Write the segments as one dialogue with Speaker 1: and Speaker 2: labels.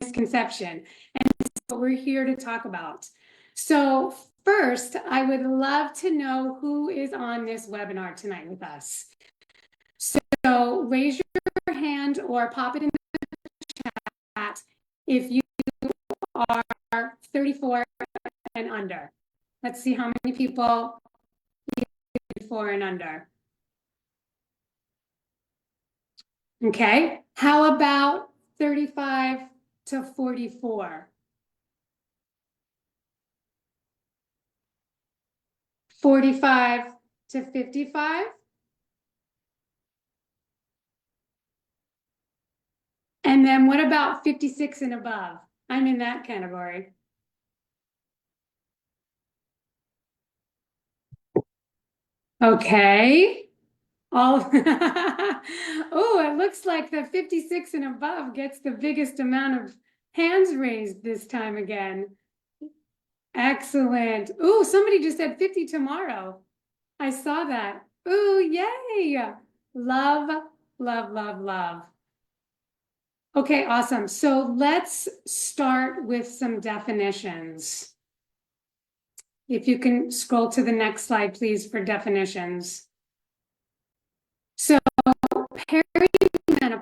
Speaker 1: misconception. And that's what we're here to talk about. So first, I would love to know who is on this webinar tonight with us. So raise your hand or pop it in the chat if you are 34 and under. Let's see how many people 34 and under. Okay, how about 35 to 44? 45 to 55? And then what about 56 and above? I'm in that category. Okay. Oh, it looks like the 56 and above gets the biggest amount of hands raised this time again. Excellent. Oh, somebody just said 50 tomorrow. I saw that. Oh, yay. Love, love, love, love. Okay, awesome. So let's start with some definitions. If you can scroll to the next slide, please, for definitions. So perimenopause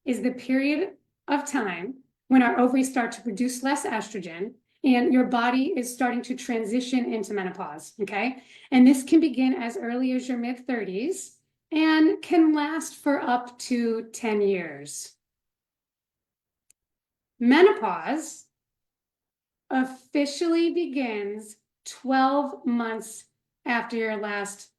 Speaker 1: is the period of time when our ovaries start to produce less estrogen and your body is starting to transition into menopause, okay? And this can begin as early as your mid-30s and can last for up to 10 years. Menopause officially begins 12 months after your last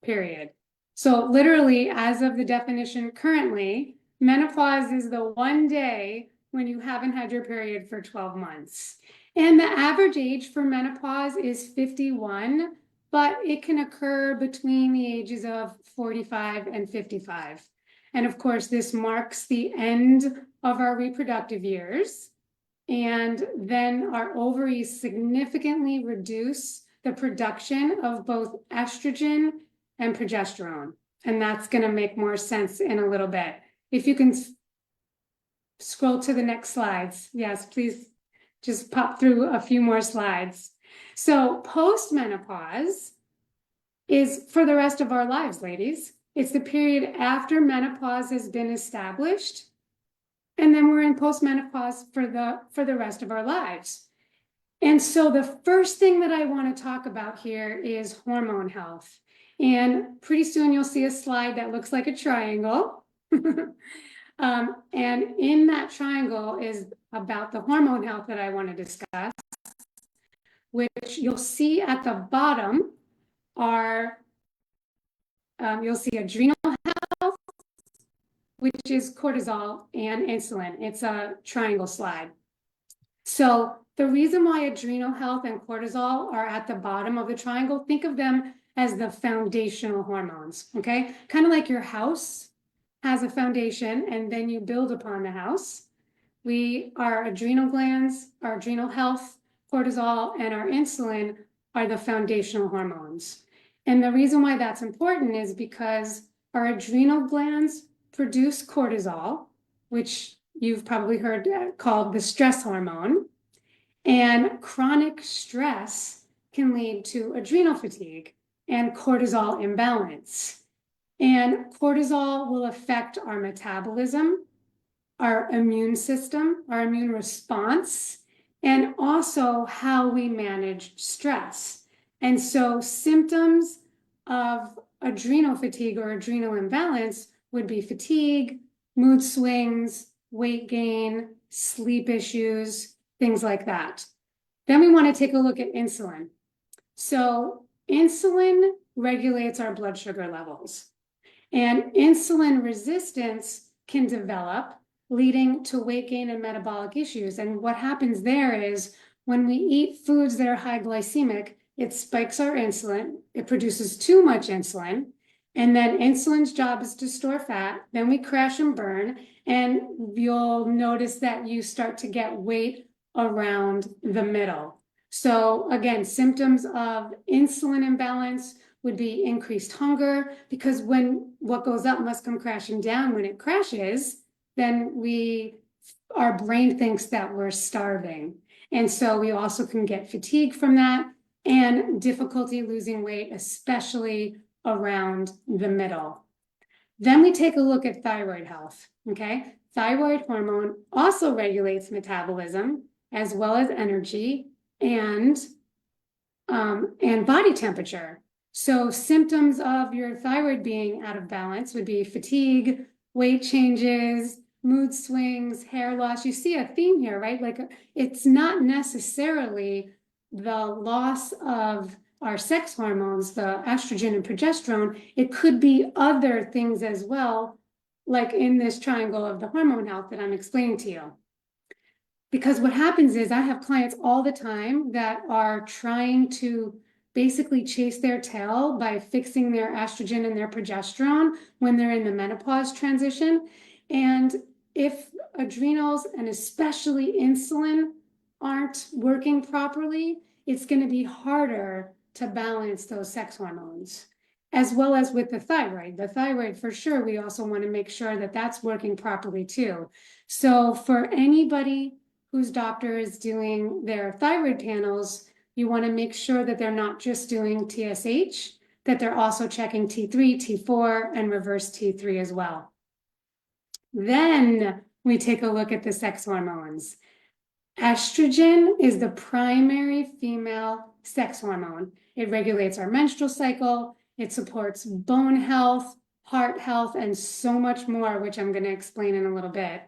Speaker 1: period. So literally, as of the definition currently, menopause is the one day when you haven't had your period for 12 months. And the average age for menopause is 51, but it can occur between the ages of 45 and 55. And of course, this marks the end of our reproductive years. And then our ovaries significantly reduce the production of both estrogen and progesterone. And that's going to make more sense in a little bit. If you can scroll to the next slides. Yes, please just pop through a few more slides. So postmenopause is for the rest of our lives, ladies. It's the period after menopause has been established. And then we're in postmenopause for the rest of our lives. And so the first thing that I want to talk about here is hormone health. And pretty soon you'll see a slide that looks like a triangle. And in that triangle is about the hormone health that I want to discuss, which you'll see at the bottom are, you'll see adrenal health, which is cortisol and insulin. It's a triangle slide. So the reason why adrenal health and cortisol are at the bottom of the triangle, think of them as the foundational hormones, okay? Kind of like your house has a foundation and then you build upon the house. Our adrenal glands, our adrenal health, cortisol, and our insulin are the foundational hormones. And the reason why that's important is because our adrenal glands produce cortisol, which you've probably heard called the stress hormone. And chronic stress can lead to adrenal fatigue and cortisol imbalance. And cortisol will affect our metabolism, our immune system, our immune response, and also how we manage stress. And so symptoms of adrenal fatigue or adrenal imbalance would be fatigue, mood swings, weight gain, sleep issues, things like that. Then we want to take a look at insulin. So insulin regulates our blood sugar levels, and insulin resistance can develop, leading to weight gain and metabolic issues. And what happens there is when we eat foods that are high glycemic, it spikes our insulin, it produces too much insulin, and then insulin's job is to store fat, then we crash and burn, and you'll notice that you start to get weight around the middle. So again, symptoms of insulin imbalance would be increased hunger, because when what goes up must come crashing down. When it crashes, then we our brain thinks that we're starving. And so we also can get fatigue from that and difficulty losing weight, especially around the middle. Then we take a look at thyroid health, okay? Thyroid hormone also regulates metabolism as well as energy and body temperature. So symptoms of your thyroid being out of balance would be fatigue, weight changes, mood swings, hair loss. You see a theme here, right? Like it's not necessarily the loss of our sex hormones, the estrogen and progesterone. It could be other things as well, like in this triangle of the hormone health that I'm explaining to you. Because what happens is I have clients all the time that are trying to basically chase their tail by fixing their estrogen and their progesterone when they're in the menopause transition. And if adrenals and especially insulin aren't working properly, it's going to be harder to balance those sex hormones, as well as with the thyroid. The thyroid, for sure, we also want to make sure that that's working properly too. So for anybody whose doctor is doing their thyroid panels, you want to make sure that they're not just doing TSH, that they're also checking T3, T4, and reverse T3 as well. Then we take a look at the sex hormones. Estrogen is the primary female sex hormone. It regulates our menstrual cycle, it supports bone health, heart health, and so much more, which I'm going to explain in a little bit.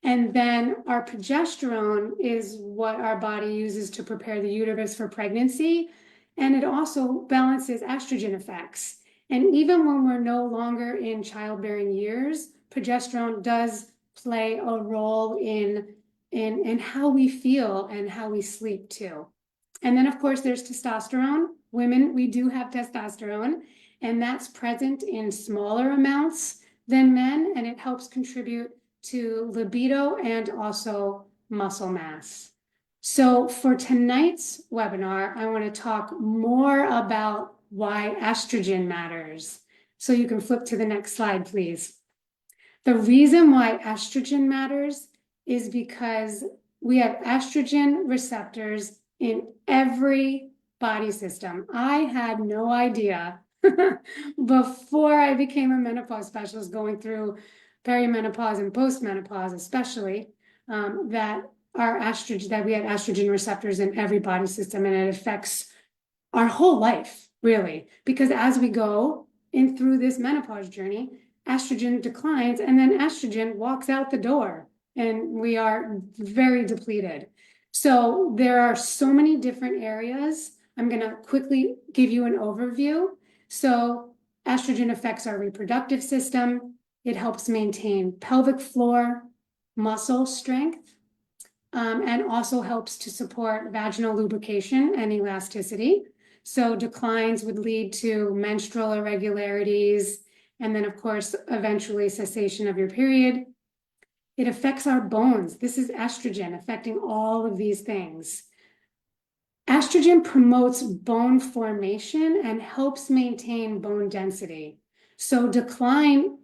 Speaker 1: And then our progesterone is what our body uses to prepare the uterus for pregnancy. And it also balances estrogen effects. And even when we're no longer in childbearing years, progesterone does play a role in how we feel and how we sleep too. And then of course there's testosterone. Women, we do have testosterone, and that's present in smaller amounts than men, and it helps contribute to libido and also muscle mass. So for tonight's webinar, I want to talk more about why estrogen matters. So you can flip to the next slide, please. The reason why estrogen matters is because we have estrogen receptors in every body system. I had no idea before I became a menopause specialist going through perimenopause and postmenopause especially, that we had estrogen receptors in every body system, and it affects our whole life, really, because as we go in through this menopause journey, estrogen declines and then estrogen walks out the door and we are very depleted. So there are so many different areas. I'm going to quickly give you an overview. So estrogen affects our reproductive system. It helps maintain pelvic floor muscle strength, and also helps to support vaginal lubrication and elasticity. So declines would lead to menstrual irregularities, and then of course, eventually cessation of your period. It affects our bones. This is estrogen affecting all of these things. Estrogen promotes bone formation and helps maintain bone density. So decline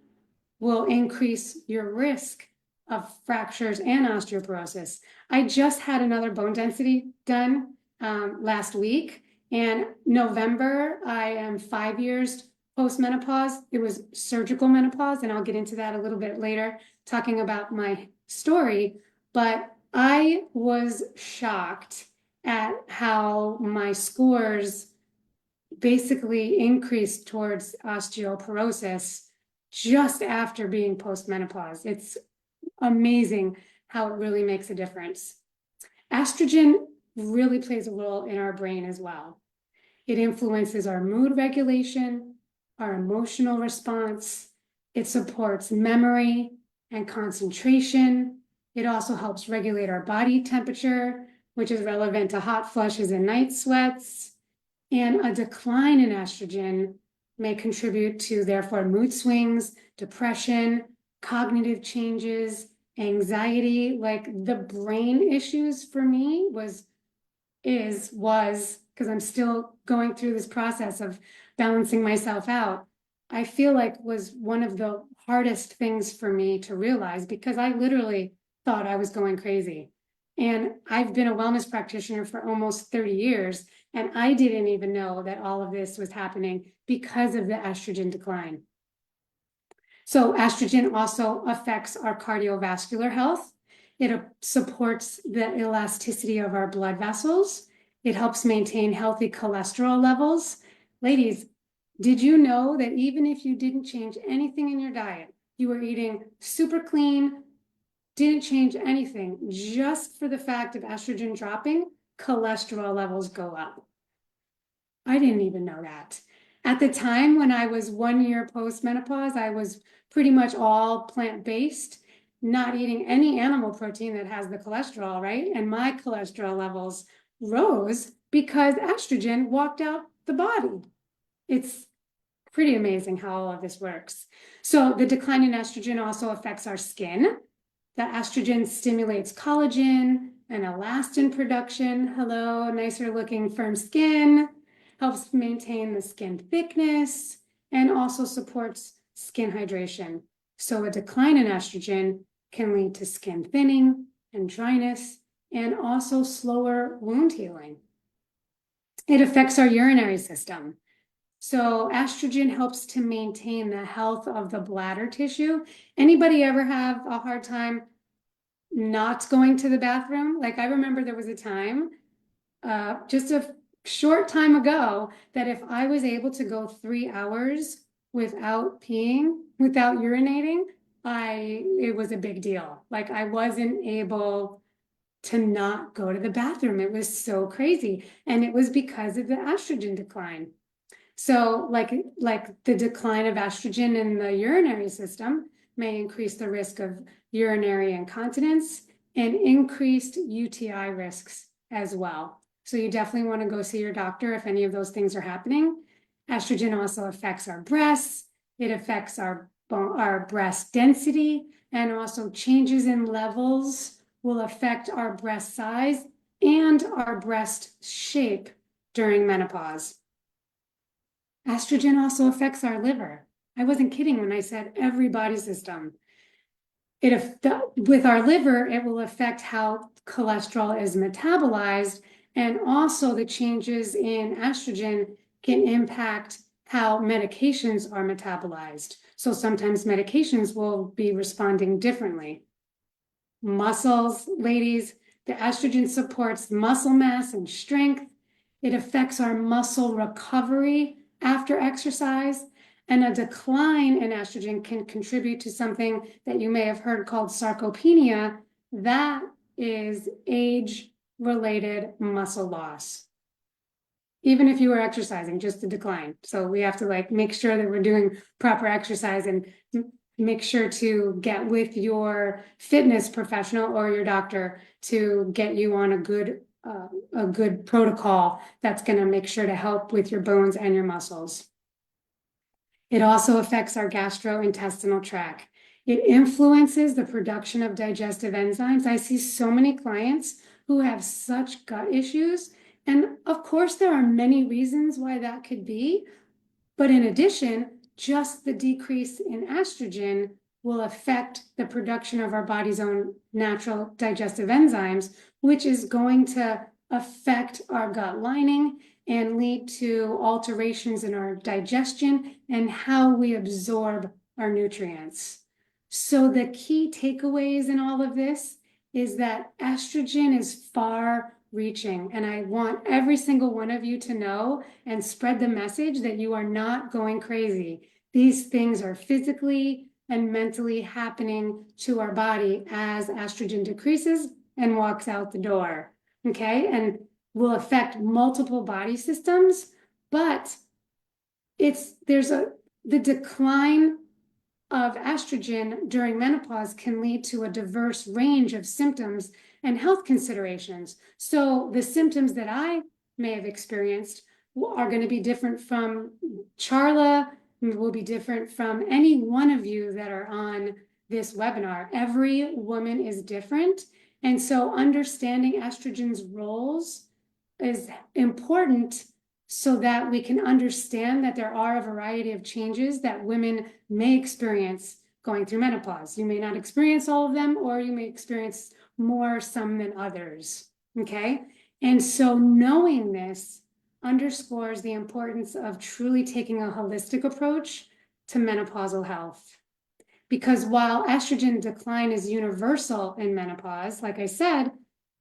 Speaker 1: will increase your risk of fractures and osteoporosis. I just had another bone density done last week, and November, I am 5 years post-menopause. It was surgical menopause, and I'll get into that a little bit later, talking about my story, but I was shocked at how my scores basically increased towards osteoporosis just after being post-menopause. It's amazing how it really makes a difference. Estrogen really plays a role in our brain as well. It influences our mood regulation, our emotional response. It supports memory and concentration. It also helps regulate our body temperature, which is relevant to hot flushes and night sweats. And a decline in estrogen may contribute to, therefore, mood swings, depression, cognitive changes, anxiety. Like the brain issues for me was, because I'm still going through this process of balancing myself out, I feel like was one of the hardest things for me to realize, because I literally thought I was going crazy. And I've been a wellness practitioner for almost 30 years, and I didn't even know that all of this was happening because of the estrogen decline. So estrogen also affects our cardiovascular health. It supports the elasticity of our blood vessels. It helps maintain healthy cholesterol levels. Ladies, did you know that even if you didn't change anything in your diet, you were eating super clean, didn't change anything, just for the fact of estrogen dropping, cholesterol levels go up? I didn't even know that. At the time when I was 1 year post-menopause, I was pretty much all plant-based, not eating any animal protein that has the cholesterol, right? And my cholesterol levels rose because estrogen walked out the body. It's pretty amazing how all of this works. So the decline in estrogen also affects our skin. The estrogen stimulates collagen and elastin production. Hello, nicer looking firm skin. Helps maintain the skin thickness, and also supports skin hydration. So a decline in estrogen can lead to skin thinning and dryness, and also slower wound healing. It affects our urinary system. So estrogen helps to maintain the health of the bladder tissue. Anybody ever have a hard time not going to the bathroom? Like, I remember there was a time, just a short time ago, that if I was able to go 3 hours without peeing, without urinating, it was a big deal. Like, I wasn't able to not go to the bathroom. It was so crazy. And it was because of the estrogen decline. So like the decline of estrogen in the urinary system may increase the risk of urinary incontinence and increased UTI risks as well. So you definitely want to go see your doctor if any of those things are happening. Estrogen also affects our breasts. It affects our breast density, and also changes in levels will affect our breast size and our breast shape during menopause. Estrogen also affects our liver. I wasn't kidding when I said every body system. With our liver, it will affect how cholesterol is metabolized, and also the changes in estrogen can impact how medications are metabolized. So sometimes medications will be responding differently. Muscles, ladies, the estrogen supports muscle mass and strength. It affects our muscle recovery after exercise, and a decline in estrogen can contribute to something that you may have heard called sarcopenia. That is age-related muscle loss. Even if you were exercising, just a decline. So we have to make sure that we're doing proper exercise, and make sure to get with your fitness professional or your doctor to get you on a good protocol that's going to make sure to help with your bones and your muscles. It also affects our gastrointestinal tract. It influences the production of digestive enzymes. I see so many clients who have such gut issues, and of course there are many reasons why that could be, but in addition, just the decrease in estrogen will affect the production of our body's own natural digestive enzymes, which is going to affect our gut lining and lead to alterations in our digestion and how we absorb our nutrients. So the key takeaways in all of this is that estrogen is far-reaching, and I want every single one of you to know and spread the message that you are not going crazy. These things are physically and mentally happening to our body as estrogen decreases and walks out the door, okay? And will affect multiple body systems, but the decline of estrogen during menopause can lead to a diverse range of symptoms and health considerations. So the symptoms that I may have experienced are going to be different from Charla, will be different from any one of you that are on this webinar. Every woman is different. And so understanding estrogen's roles is important so that we can understand that there are a variety of changes that women may experience going through menopause. You may not experience all of them, or you may experience more some than others, okay? And so knowing this underscores the importance of truly taking a holistic approach to menopausal health. Because while estrogen decline is universal in menopause, like I said,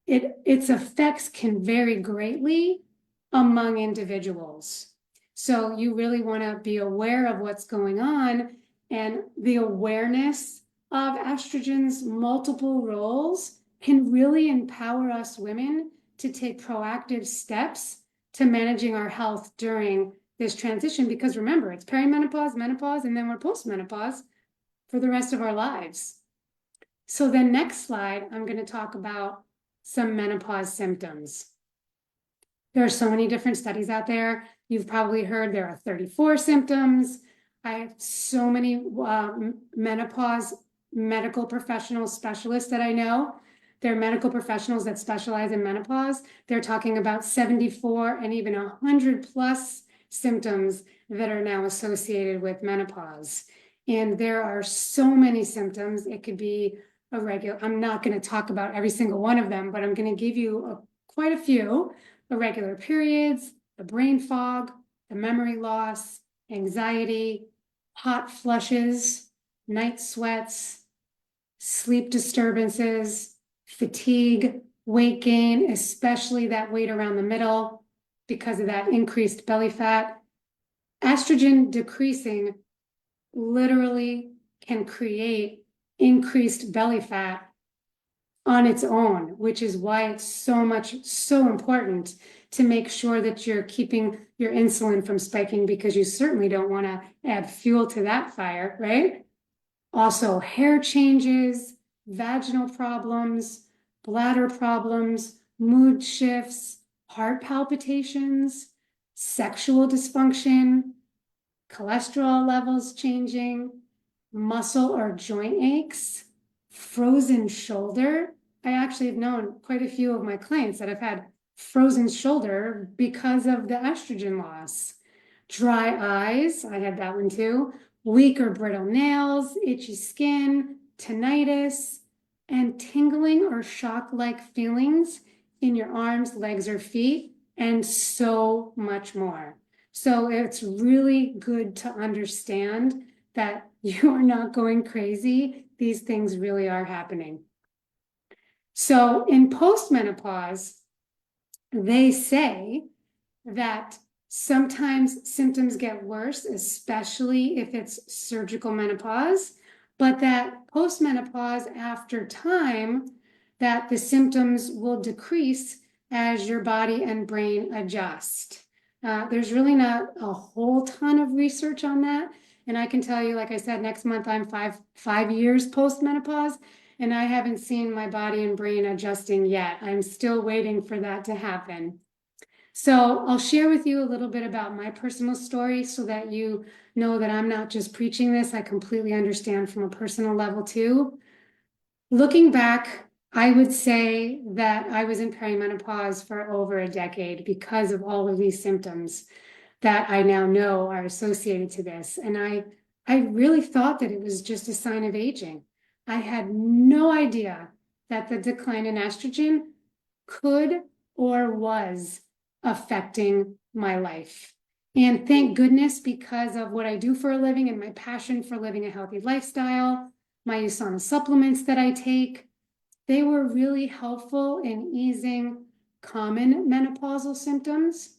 Speaker 1: its effects can vary greatly among individuals. So you really want to be aware of what's going on, and the awareness of estrogen's multiple roles can really empower us women to take proactive steps to managing our health during this transition. Because remember, it's perimenopause, menopause, and then we're postmenopause for the rest of our lives. So the next slide, I'm going to talk about some menopause symptoms. There are so many different studies out there. You've probably heard there are 34 symptoms. I have so many menopause medical professional specialists that I know. They're medical professionals that specialize in menopause. They're talking about 74 and even 100 plus symptoms that are now associated with menopause. And there are so many symptoms. It could be a regular, I'm not going to talk about every single one of them, but I'm going to give you quite a few. Irregular periods, the brain fog, the memory loss, anxiety, hot flushes, night sweats, sleep disturbances, fatigue, weight gain, especially that weight around the middle because of that increased belly fat. Estrogen decreasing literally can create increased belly fat on its own, which is why it's so important to make sure that you're keeping your insulin from spiking, because you certainly don't want to add fuel to that fire, right? Also, hair changes, vaginal problems, bladder problems, mood shifts, heart palpitations, sexual dysfunction, cholesterol levels changing, muscle or joint aches, frozen shoulder. I actually have known quite a few of my clients that have had frozen shoulder because of the estrogen loss. Dry eyes, I had that one too. Weak or brittle nails, itchy skin, tinnitus, and tingling or shock-like feelings in your arms, legs, or feet, and so much more. So it's really good to understand that you are not going crazy. These things really are happening. So in postmenopause, they say that sometimes symptoms get worse, especially if it's surgical menopause, but that postmenopause, after time, that the symptoms will decrease as your body and brain adjust. There's really not a whole ton of research on that. And I can tell you, like I said, next month I'm five years post-menopause, and I haven't seen my body and brain adjusting yet. I'm still waiting for that to happen. So I'll share with you a little bit about my personal story so that you know that I'm not just preaching this. I completely understand from a personal level too. Looking back, I would say that I was in perimenopause for over a decade because of all of these symptoms that I now know are associated to this. And I really thought that it was just a sign of aging. I had no idea that the decline in estrogen could or was affecting my life. And thank goodness, because of what I do for a living and my passion for living a healthy lifestyle, my USANA supplements that I take, they were really helpful in easing common menopausal symptoms.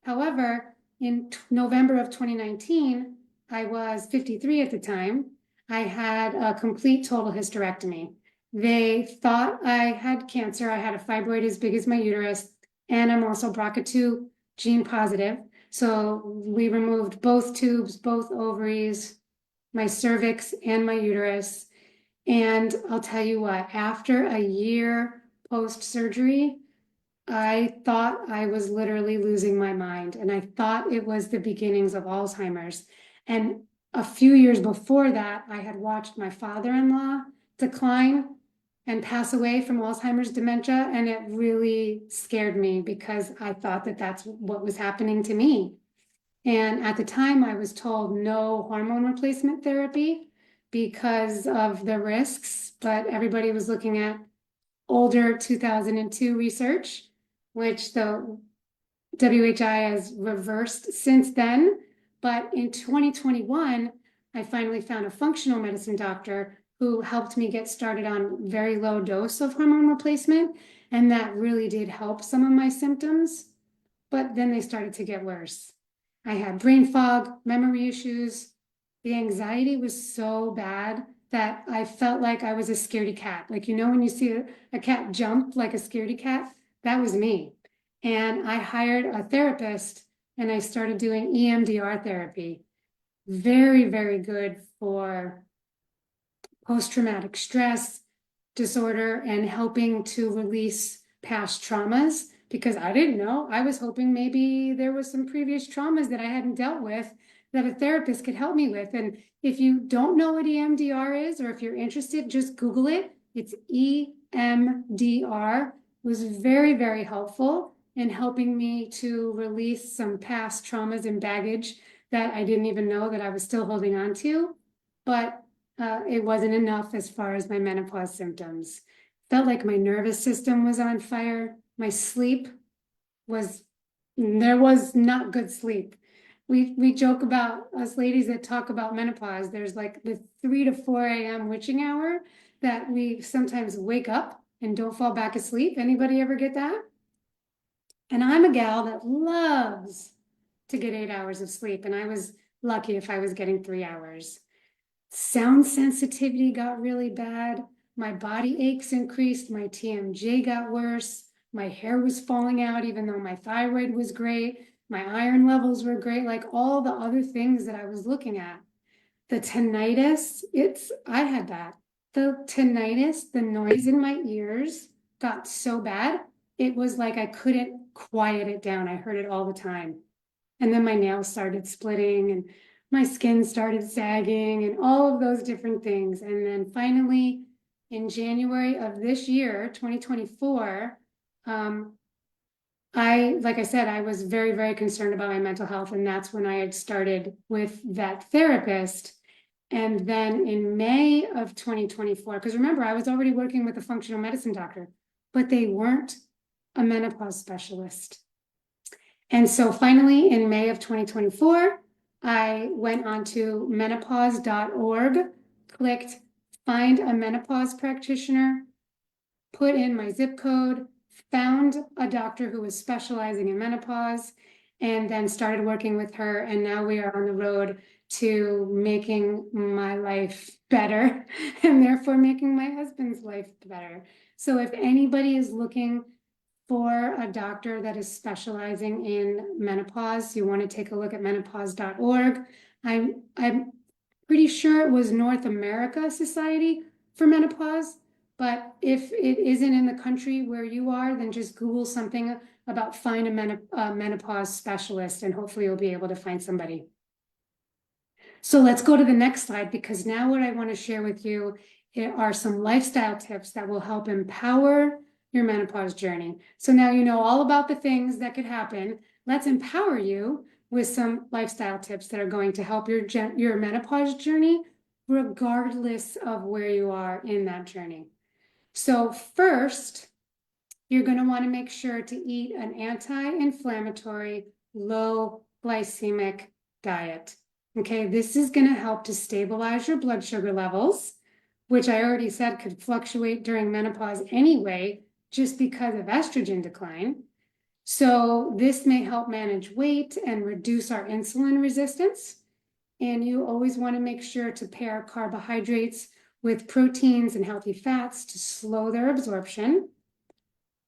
Speaker 1: However, in November of 2019, I was 53 at the time. I had a complete total hysterectomy. They thought I had cancer. I had a fibroid as big as my uterus, and I'm also BRCA2 gene positive. So we removed both tubes, both ovaries, my cervix, and my uterus. And I'll tell you what, after a year post-surgery, I thought I was literally losing my mind, and I thought it was the beginnings of Alzheimer's. And a few years before that, I had watched my father-in-law decline and pass away from Alzheimer's dementia, and it really scared me because I thought that that's what was happening to me. And at the time, I was told no hormone replacement therapy because of the risks, but everybody was looking at older 2002 research, which the WHI has reversed since then. But in 2021, I finally found a functional medicine doctor who helped me get started on very low dose of hormone replacement. And that really did help some of my symptoms. But then they started to get worse. I had brain fog, memory issues. The anxiety was so bad that I felt like I was a scaredy cat. Like, you know, when you see a cat jump like a scaredy cat, that was me. And I hired a therapist and I started doing EMDR therapy. Very, very good for post-traumatic stress disorder and helping to release past traumas, because I didn't know. I was hoping maybe there was some previous traumas that I hadn't dealt with that a therapist could help me with. And if you don't know what EMDR is, or if you're interested, just Google it. It's EMDR. It was very, very helpful in helping me to release some past traumas and baggage that I didn't even know that I was still holding on to. But it wasn't enough as far as my menopause symptoms. Felt like my nervous system was on fire. My sleep there was not good sleep. We joke about, us ladies that talk about menopause, there's like the 3 to 4 a.m. witching hour that we sometimes wake up and don't fall back asleep. Anybody ever get that? And I'm a gal that loves to get 8 hours of sleep, and I was lucky if I was getting 3 hours. Sound sensitivity got really bad. My body aches increased. My TMJ got worse. My hair was falling out, even though my thyroid was great. My iron levels were great, like all the other things that I was looking at. The tinnitus, I had that. The tinnitus, the noise in my ears got so bad, it was like I couldn't quiet it down. I heard it all the time. And then my nails started splitting and my skin started sagging and all of those different things. And then finally, in January of this year, 2024, like I said, I was very, very concerned about my mental health. And that's when I had started with that therapist. And then in May of 2024, because remember, I was already working with a functional medicine doctor, but they weren't a menopause specialist. And so finally, in May of 2024, I went onto menopause.org, clicked find a menopause practitioner, put in my zip code, found a doctor who was specializing in menopause, and then started working with her. And now we are on the road to making my life better and therefore making my husband's life better. So if anybody is looking for a doctor that is specializing in menopause, you want to take a look at menopause.org. I'm pretty sure it was North America Society for Menopause, but if it isn't in the country where you are, then just Google something about find a menopause specialist, and hopefully you'll be able to find somebody. So let's go to the next slide, because now what I want to share with you are some lifestyle tips that will help empower your menopause journey. So now you know all about the things that could happen. Let's empower you with some lifestyle tips that are going to help your menopause journey, regardless of where you are in that journey. So first, you're going to want to make sure to eat an anti-inflammatory, low glycemic diet. Okay, this is going to help to stabilize your blood sugar levels, which I already said could fluctuate during menopause anyway, just because of estrogen decline. So this may help manage weight and reduce our insulin resistance. And you always want to make sure to pair carbohydrates with proteins and healthy fats to slow their absorption.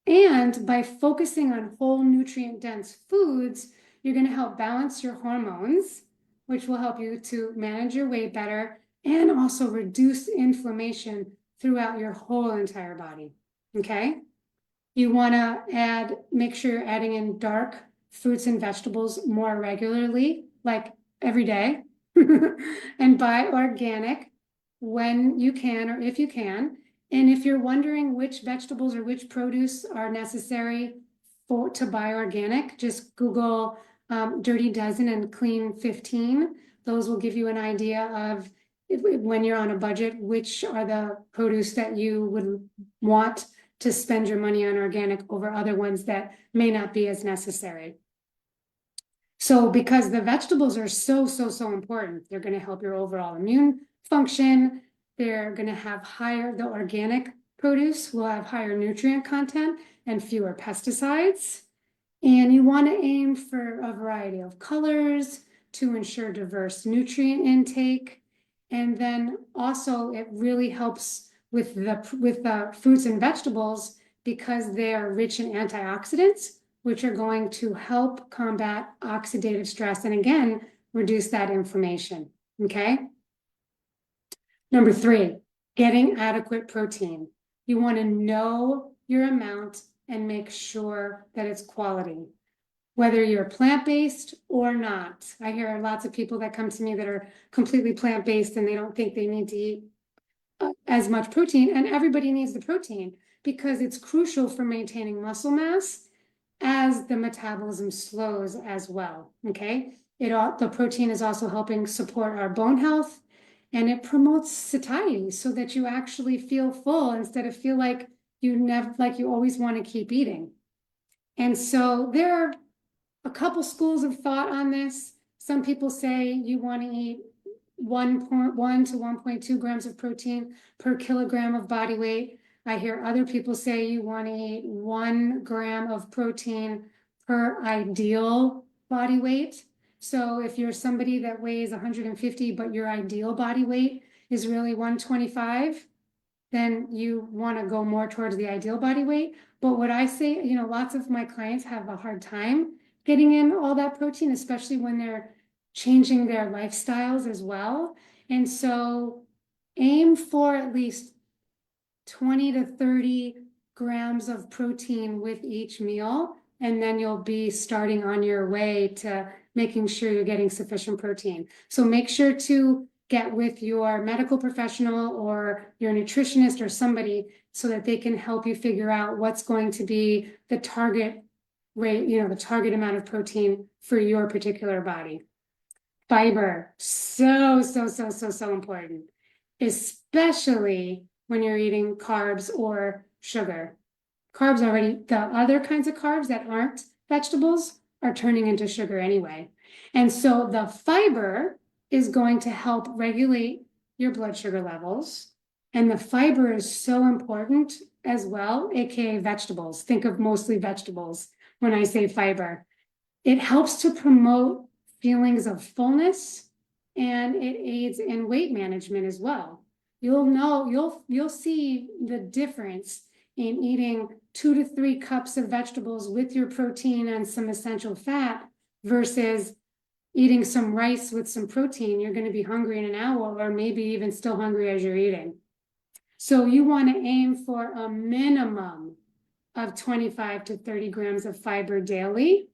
Speaker 1: And by focusing on whole nutrient-dense foods, you're going to help balance your hormones, which will help you to manage your weight better and also reduce inflammation throughout your whole entire body. Okay? You want to make sure you're adding in dark fruits and vegetables more regularly, like every day, and buy organic when you can or if you can. And if you're wondering which vegetables or which produce are necessary to buy organic, just Google Dirty Dozen and Clean 15. Those will give you an idea of when you're on a budget, which are the produce that you would want to spend your money on organic over other ones that may not be as necessary. So because the vegetables are so important, they're going to help your overall immune function. They're going to have the organic produce will have higher nutrient content and fewer pesticides. And you want to aim for a variety of colors to ensure diverse nutrient intake. And then also it really helps with the fruits and vegetables because they are rich in antioxidants, which are going to help combat oxidative stress and again, reduce that inflammation, okay? Number 3, getting adequate protein. You want to know your amount and make sure that it's quality, whether you're plant-based or not. I hear lots of people that come to me that are completely plant-based and they don't think they need to eat as much protein, and everybody needs the protein because it's crucial for maintaining muscle mass as the metabolism slows as well, okay? The protein is also helping support our bone health, and it promotes satiety so that you actually feel full instead of feel like you always want to keep eating. And so there are a couple schools of thought on this. Some people say you want to eat 1.1 to 1.2 grams of protein per kilogram of body weight. I hear other people say you want to eat 1 gram of protein per ideal body weight. So if you're somebody that weighs 150, but your ideal body weight is really 125, then you want to go more towards the ideal body weight. But what I say, lots of my clients have a hard time getting in all that protein, especially when they're changing their lifestyles as well. And so aim for at least 20 to 30 grams of protein with each meal, and then you'll be starting on your way to making sure you're getting sufficient protein. So make sure to get with your medical professional or your nutritionist or somebody so that they can help you figure out what's going to be the target rate, the target amount of protein for your particular body. Fiber, so important, especially when you're eating carbs or sugar. Carbs already, the other kinds of carbs that aren't vegetables are turning into sugar anyway. And so the fiber is going to help regulate your blood sugar levels. And the fiber is so important as well, aka vegetables. Think of mostly vegetables when I say fiber. It helps to promote feelings of fullness, and it aids in weight management as well. You'll see the difference in eating 2 to 3 cups of vegetables with your protein and some essential fat versus eating some rice with some protein. You're going to be hungry in an hour, or maybe even still hungry as you're eating. So you want to aim for a minimum of 25 to 30 grams of fiber daily,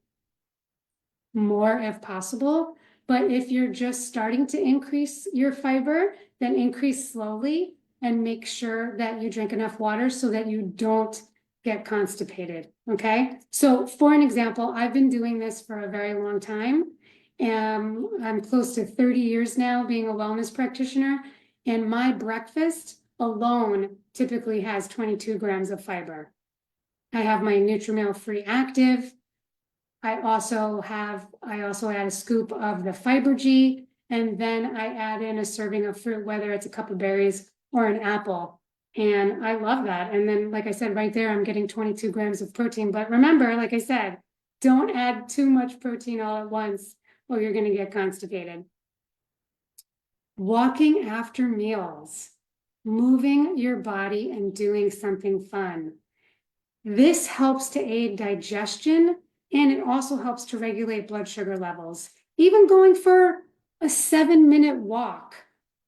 Speaker 1: more if possible. But if you're just starting to increase your fiber, then increase slowly and make sure that you drink enough water so that you don't get constipated, okay? So for an example, I've been doing this for a very long time. And I'm close to 30 years now being a wellness practitioner, and my breakfast alone typically has 22 grams of fiber. I have my Nutrimeal Free Active. I also add a scoop of the Fiber G, and then I add in a serving of fruit, whether it's a cup of berries or an apple. And I love that. And then, like I said, right there, I'm getting 22 grams of protein. But remember, like I said, don't add too much protein all at once, or you're going to get constipated. Walking after meals, moving your body and doing something fun. This helps to aid digestion, and it also helps to regulate blood sugar levels. Even going for a 7-minute walk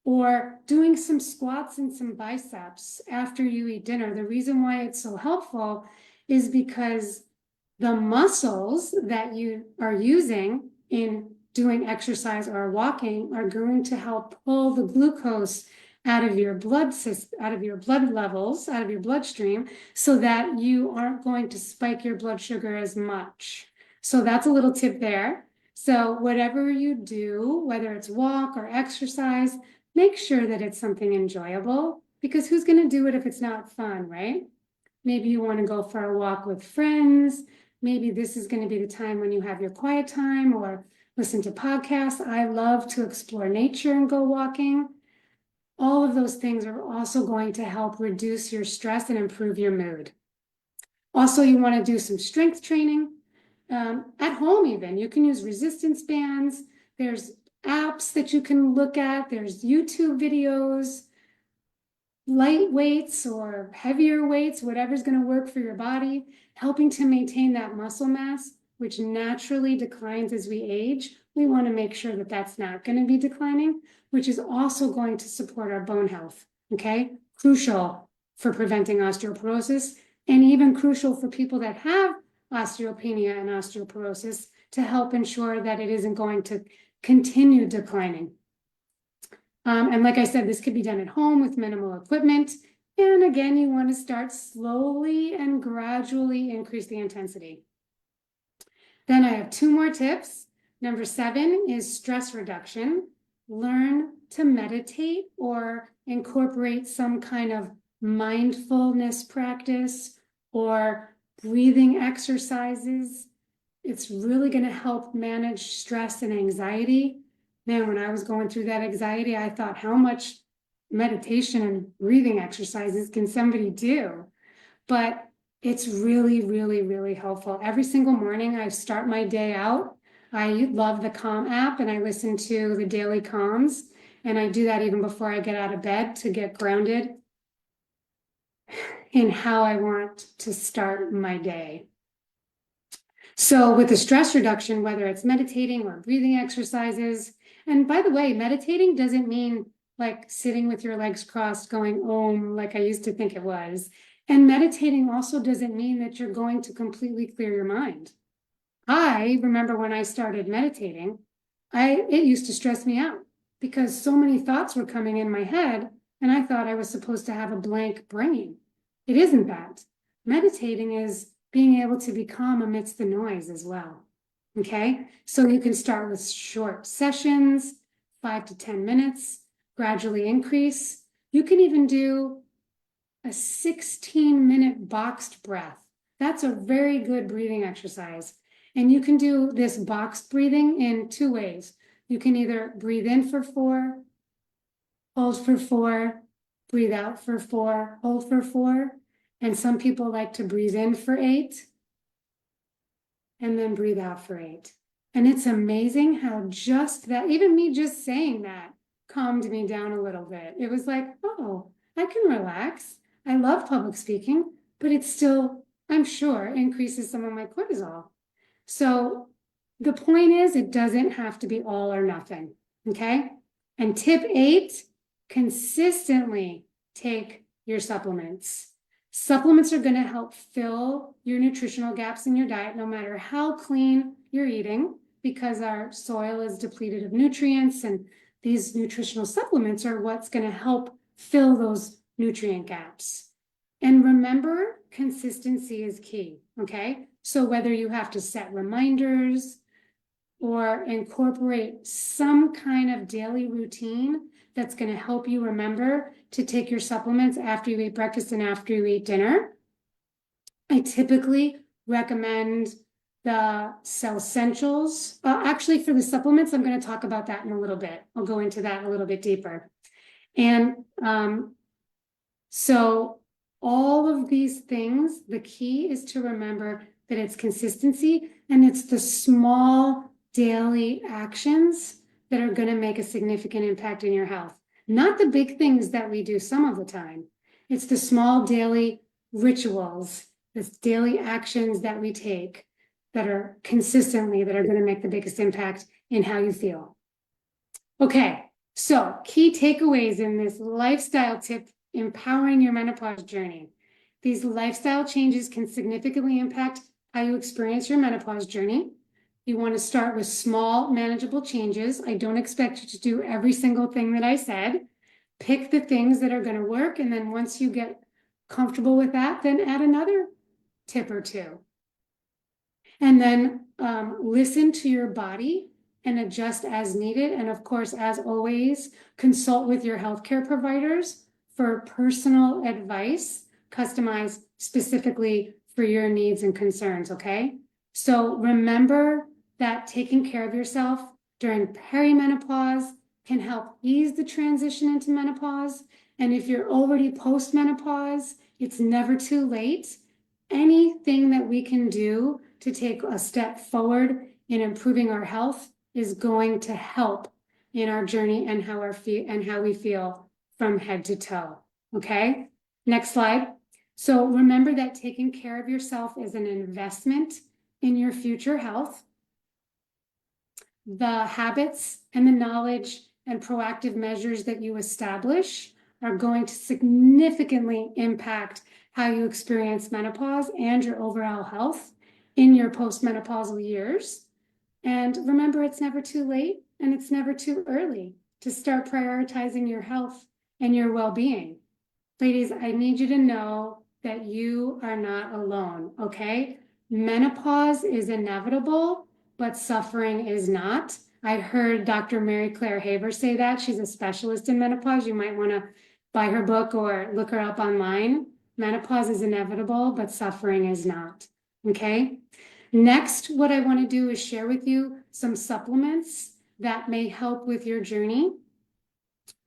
Speaker 1: or doing some squats and some biceps after you eat dinner. The reason why it's so helpful is because the muscles that you are using in doing exercise or walking are going to help pull the glucose out of your blood levels, out of your bloodstream, so that you aren't going to spike your blood sugar as much. So that's a little tip there. So whatever you do, whether it's walk or exercise, make sure that it's something enjoyable, because who's going to do it if it's not fun, right? Maybe you want to go for a walk with friends. Maybe this is going to be the time when you have your quiet time or listen to podcasts. I love to explore nature and go walking. All of those things are also going to help reduce your stress and improve your mood. Also, you want to do some strength training at home even. You can use resistance bands. There's apps that you can look at. There's YouTube videos, light weights or heavier weights, whatever's going to work for your body, helping to maintain that muscle mass, which naturally declines as we age. We want to make sure that that's not going to be declining, which is also going to support our bone health, okay? Crucial for preventing osteoporosis, and even crucial for people that have osteopenia and osteoporosis to help ensure that it isn't going to continue declining. And like I said, this could be done at home with minimal equipment. And again, you want to start slowly and gradually increase the intensity. Then I have 2 more tips. Number 7 is stress reduction. Learn to meditate or incorporate some kind of mindfulness practice or breathing exercises. It's really going to help manage stress and anxiety. Man, when I was going through that anxiety, I thought, how much meditation and breathing exercises can somebody do? But it's really, really, really helpful. Every single morning I start my day out. I love the Calm app and I listen to the daily Calms. And I do that even before I get out of bed to get grounded in how I want to start my day. So with the stress reduction, whether it's meditating or breathing exercises, and by the way, meditating doesn't mean like sitting with your legs crossed going om like I used to think it was. And meditating also doesn't mean that you're going to completely clear your mind. I remember when I started meditating, it used to stress me out because so many thoughts were coming in my head and I thought I was supposed to have a blank brain. It isn't that. Meditating is being able to be calm amidst the noise as well. Okay, so you can start with short sessions, 5 to 10 minutes, gradually increase. You can even do a 16-minute boxed breath. That's a very good breathing exercise. And you can do this boxed breathing in 2 ways. You can either breathe in for 4, hold for 4, breathe out for 4, hold for 4. And some people like to breathe in for 8 and then breathe out for 8. And it's amazing how just that, even me just saying that calmed me down a little bit. It was like, oh, I can relax. I love public speaking, but it still, I'm sure, increases some of my cortisol. So the point is, it doesn't have to be all or nothing, okay? And tip 8, consistently take your supplements. Supplements are going to help fill your nutritional gaps in your diet, no matter how clean you're eating, because our soil is depleted of nutrients, and these nutritional supplements are what's going to help fill those nutrient gaps. And remember, consistency is key, okay? So whether you have to set reminders or incorporate some kind of daily routine that's going to help you remember to take your supplements after you eat breakfast and after you eat dinner. I typically recommend the Cellsentials. Actually, for the supplements, I'm going to talk about that in a little bit. I'll go into that a little bit deeper. And so all of these things, the key is to remember that it's consistency and it's the small daily actions that are going to make a significant impact in your health. Not the big things that we do some of the time. It's the small daily rituals, the daily actions that we take that are consistently, that are going to make the biggest impact in how you feel. Okay, so key takeaways in this lifestyle tip, empowering your menopause journey. These lifestyle changes can significantly impact how you experience your menopause journey. You want to start with small, manageable changes. I don't expect you to do every single thing that I said. Pick the things that are going to work, and then once you get comfortable with that, then add another tip or 2. And then listen to your body and adjust as needed. And of course, as always, consult with your healthcare providers for personal advice, customized specifically for your needs and concerns, okay? So remember that taking care of yourself during perimenopause can help ease the transition into menopause. And if you're already post-menopause, it's never too late. Anything that we can do to take a step forward in improving our health is going to help in our journey and how we feel from head to toe. Okay, next slide. So remember that taking care of yourself is an investment in your future health. The habits and the knowledge and proactive measures that you establish are going to significantly impact how you experience menopause and your overall health in your postmenopausal years. And remember, it's never too late and it's never too early to start prioritizing your health and your well-being. Ladies, I need you to know that you are not alone, okay? Menopause is inevitable, but suffering is not. I heard Dr. Mary Claire Haver say that. She's a specialist in menopause. You might want to buy her book or look her up online. Menopause is inevitable, but suffering is not, okay? Next, what I want to do is share with you some supplements that may help with your journey.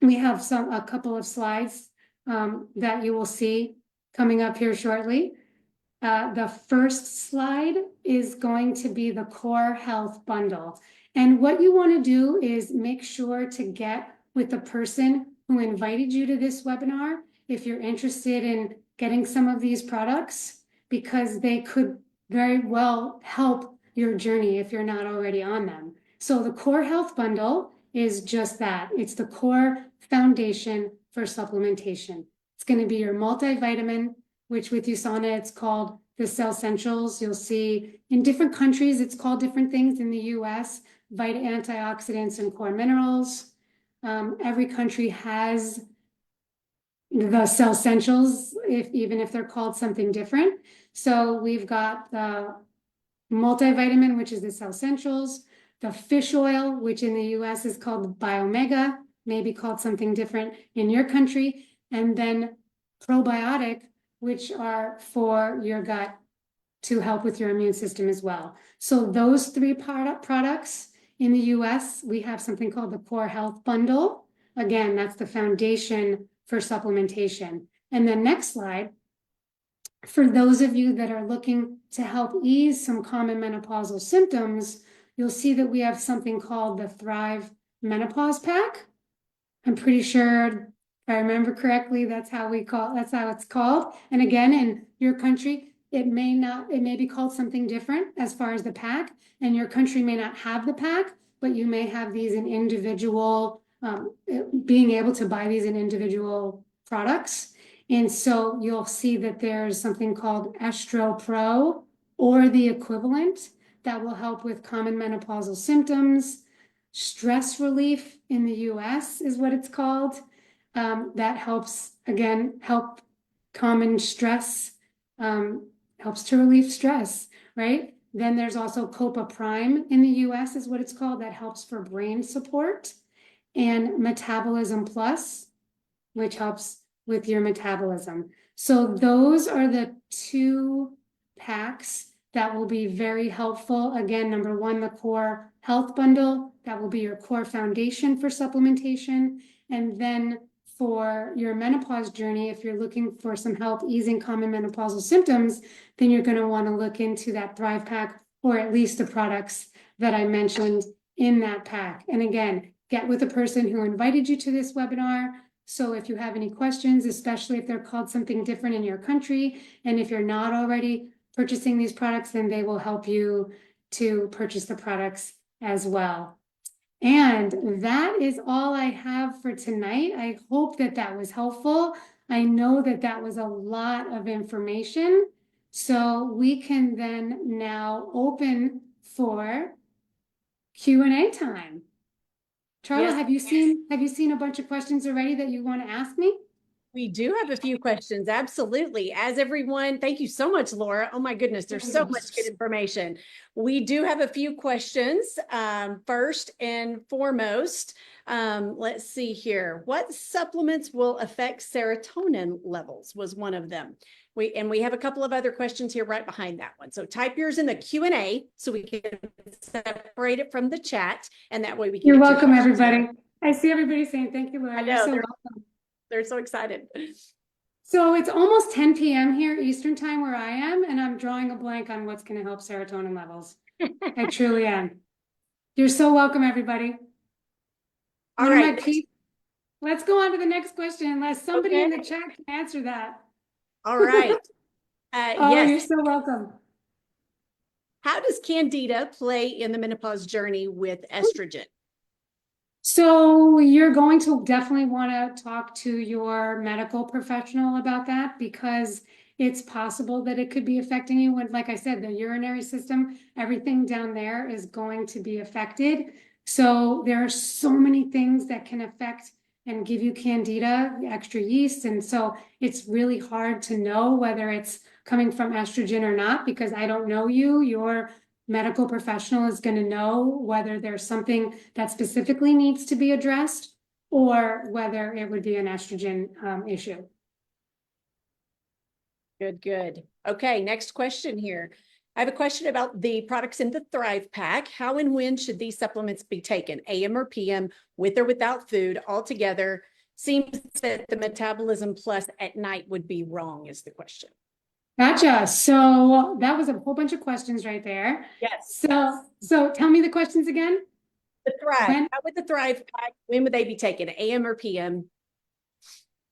Speaker 1: We have a couple of slides that you will see coming up here shortly. The first slide is going to be the Core Health Bundle. And what you want to do is make sure to get with the person who invited you to this webinar if you're interested in getting some of these products, because they could very well help your journey if you're not already on them. So the Core Health Bundle is just that. It's the core foundation for supplementation. It's going to be your multivitamin, which with USANA, it's called the Cellsentials. You'll see in different countries, it's called different things. In the US, Vita Antioxidants and Core Minerals. Every country has the Cellsentials, even if they're called something different. So we've got the multivitamin, which is the Cellsentials, the fish oil, which in the US is called Biomega, maybe called something different in your country, and then probiotic, which are for your gut to help with your immune system as well. So those three products in the US, we have something called the Core Health Bundle. Again, that's the foundation for supplementation. And then next slide, for those of you that are looking to help ease some common menopausal symptoms, you'll see that we have something called the Thrive Menopause Pack. I'm pretty sure, if I remember correctly, that's how it's called. And again, in your country, it may be called something different as far as the pack, and your country may not have the pack, but you may have these in individual, being able to buy these in individual products. And so you'll see that there's something called Estro Pro or the equivalent that will help with common menopausal symptoms. Stress relief in the US is what it's called. That helps, again, help common stress, helps to relieve stress, right? Then there's also Copa Prime in the US is what it's called. That helps for brain support. And Metabolism Plus, which helps with your metabolism. So those are the two packs that will be very helpful. Again, number one, the Core Health Bundle, that will be your core foundation for supplementation. And then for your menopause journey, if you're looking for some help easing common menopausal symptoms, then you're going to want to look into that Thrive Pack, or at least the products that I mentioned in that pack. And again, get with the person who invited you to this webinar. So if you have any questions, especially if they're called something different in your country, and if you're not already purchasing these products, then they will help you to purchase the products as well. And that is all I have for tonight. I hope that that was helpful. I know that that was a lot of information. So we can then now open for Q&A time. Charla,
Speaker 2: Yes.
Speaker 1: have you seen a bunch of questions already that you want to ask me?
Speaker 2: We do have a few questions. Absolutely. As everyone, thank you so much, Laura. Oh my goodness, there's so much good information. We do have a few questions. First and foremost, let's see here. What supplements will affect serotonin levels was one of them. We have a couple of other questions here right behind that one. So type yours in the Q&A so we can separate it from the chat, and that way we can.
Speaker 1: You're welcome, everybody. I see everybody saying thank you, Laura.
Speaker 2: I know,
Speaker 1: You're so welcome.
Speaker 2: They're so excited.
Speaker 1: So it's almost 10 p.m. here Eastern time where I am, and I'm drawing a blank on what's going to help serotonin levels. I truly am. You're so welcome, everybody.
Speaker 2: All right.
Speaker 1: Let's go on to the next question, unless somebody in the chat can answer that.
Speaker 2: All right.
Speaker 1: Oh, yes. You're so welcome.
Speaker 2: How does Candida play in the menopause journey with estrogen?
Speaker 1: So you're going to definitely want to talk to your medical professional about that, because it's possible that it could be affecting you when, like I said, the urinary system, everything down there is going to be affected. So there are so many things that can affect and give you Candida, extra yeast. And so it's really hard to know whether it's coming from estrogen or not, because I don't know you. Your medical professional is going to know whether there's something that specifically needs to be addressed or whether it would be an estrogen issue.
Speaker 2: Good. Okay, next question here. I have a question about the products in the Thrive Pack. How and when should these supplements be taken? AM or PM, with or without food, altogether? Seems that the Metabolism Plus at night would be wrong, is the question.
Speaker 1: Gotcha. So that was a whole bunch of questions right there.
Speaker 2: Yes.
Speaker 1: So tell me the questions again.
Speaker 2: The Thrive. How would the Thrive Pack, when would they be taken? AM or PM?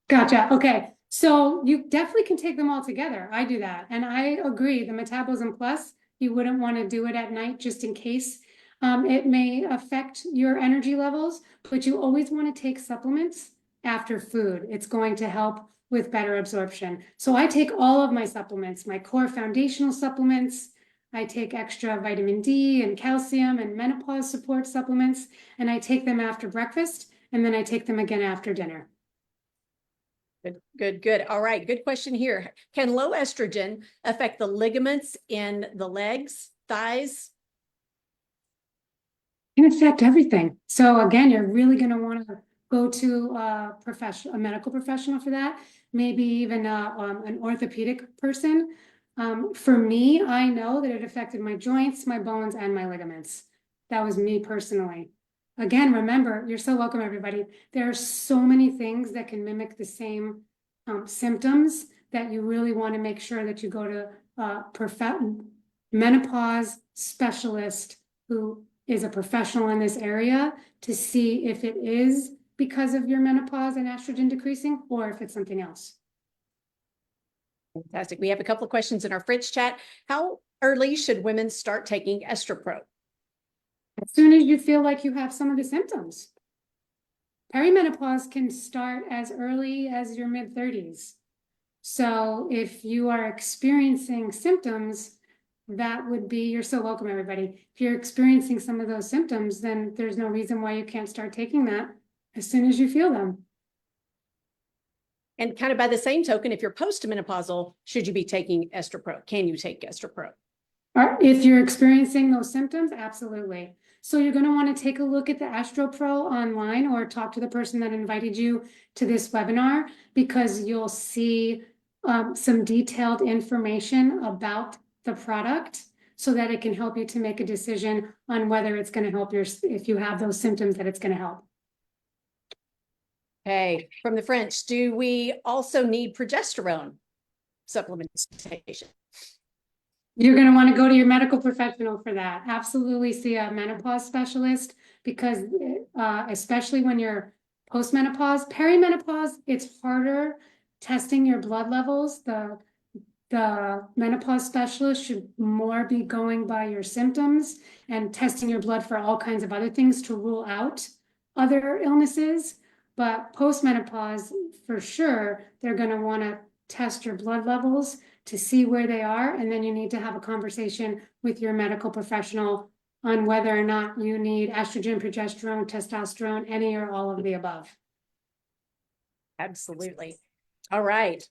Speaker 1: Gotcha. Okay. So you definitely can take them all together. I do that. And I agree. The Metabolism Plus, you wouldn't want to do it at night just in case it may affect your energy levels, but you always want to take supplements after food. It's going to help with better absorption. So I take all of my supplements, my core foundational supplements. I take extra vitamin D and calcium and menopause support supplements, and I take them after breakfast, and then I take them again after dinner.
Speaker 2: Good. All right. Good question here. Can low estrogen affect the ligaments in the legs, thighs?
Speaker 1: It can affect everything. So again, you're really going to want to go to a medical professional for that. Maybe even an orthopedic person. For me, I know that it affected my joints, my bones, and my ligaments. That was me personally. Again, remember, you're so welcome, everybody. There are so many things that can mimic the same symptoms that you really want to make sure that you go to a menopause specialist who is a professional in this area to see if it is because of your menopause and estrogen decreasing or if it's something else.
Speaker 2: Fantastic. We have a couple of questions in our French chat. How early should women start taking Estropro?
Speaker 1: As soon as you feel like you have some of the symptoms. Perimenopause can start as early as your mid-30s. So if you are experiencing symptoms, that would be, you're so welcome, everybody. If you're experiencing some of those symptoms, then there's no reason why you can't start taking that as soon as you feel them.
Speaker 2: And kind of by the same token, if you're postmenopausal, should you be taking Estropro? Can you take Estropro?
Speaker 1: If you're experiencing those symptoms, absolutely. So you're going to want to take a look at the Estropro online or talk to the person that invited you to this webinar, because you'll see some detailed information about the product so that it can help you to make a decision on whether it's going to help if you have those symptoms, that it's going to help.
Speaker 2: Okay, from the French, do we also need progesterone supplementation?
Speaker 1: You're going to want to go to your medical professional for that. Absolutely see a menopause specialist, because especially when you're postmenopause, perimenopause, it's harder testing your blood levels. The menopause specialist should more be going by your symptoms and testing your blood for all kinds of other things to rule out other illnesses. But postmenopause, for sure, they're going to want to test your blood levels to see where they are. And then you need to have a conversation with your medical professional on whether or not you need estrogen, progesterone, testosterone, any or all of the above.
Speaker 2: Absolutely. All right.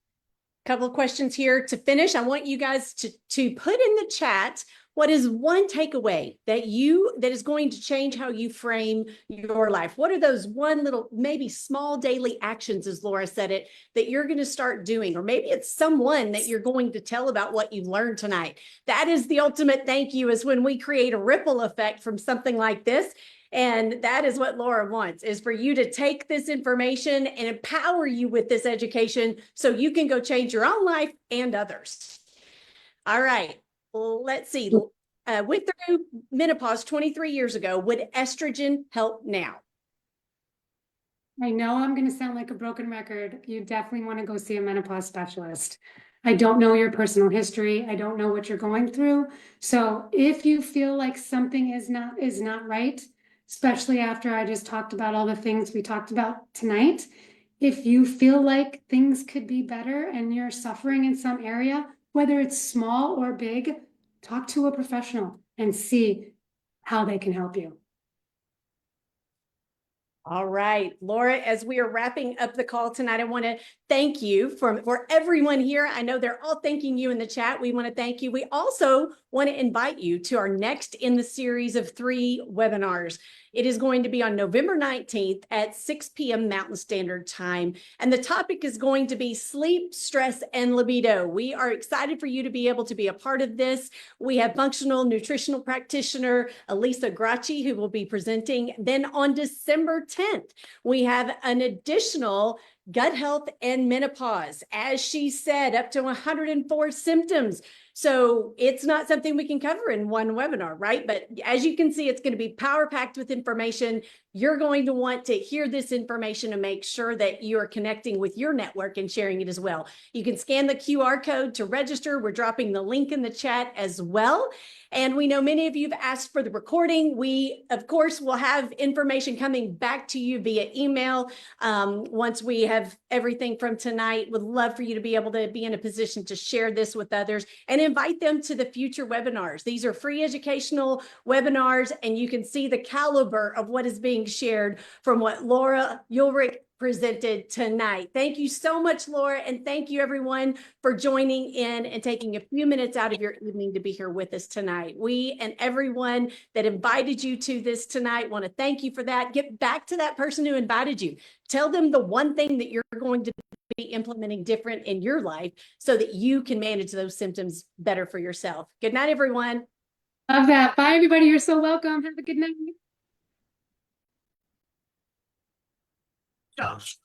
Speaker 2: Couple of questions here to finish. I want you guys to put in the chat what is one takeaway that is going to change how you frame your life. What are those one little, maybe small daily actions, as Laura said it, that you're going to start doing? Or maybe it's someone that you're going to tell about what you learned tonight. That is the ultimate thank you, is when we create a ripple effect from something like this. And that is what Laura wants, is for you to take this information and empower you with this education so you can go change your own life and others. All right, well, let's see. Went through menopause 23 years ago. Would estrogen help now?
Speaker 1: I know I'm going to sound like a broken record. You definitely want to go see a menopause specialist. I don't know your personal history. I don't know what you're going through. So if you feel like something is not right, especially after I just talked about all the things we talked about tonight, if you feel like things could be better and you're suffering in some area, whether it's small or big, talk to a professional and see how they can help you.
Speaker 2: All right, Laura, as we are wrapping up the call tonight, I want to thank you for everyone here. I know they're all thanking you in the chat. We want to thank you. We also want to invite you to our next in the series of 3 webinars. It is going to be on November 19th at 6 p.m. Mountain Standard Time. And the topic is going to be sleep, stress, and libido. We are excited for you to be able to be a part of this. We have functional nutritional practitioner Elisa Gracci, who will be presenting. Then on December 10th, we have an additional gut health and menopause. As she said, up to 104 symptoms. So it's not something we can cover in one webinar, right? But as you can see, it's going to be power packed with information. You're going to want to hear this information and make sure that you are connecting with your network and sharing it as well. You can scan the QR code to register. We're dropping the link in the chat as well. And we know many of you have asked for the recording. We, of course, will have information coming back to you via email once we have everything from tonight. Would love for you to be able to be in a position to share this with others and invite them to the future webinars. These are free educational webinars, and you can see the caliber of what is being shared from what Laura Ulrich presented tonight. Thank you so much, Laura, and thank you everyone for joining in and taking a few minutes out of your evening to be here with us tonight. We and everyone that invited you to this tonight want to thank you for that. Get back to that person who invited you. Tell them the one thing that you're going to be implementing different in your life so that you can manage those symptoms better for yourself. Good night, everyone.
Speaker 1: Love that. Bye, everybody. You're so welcome. Have a good night.
Speaker 3: Yes.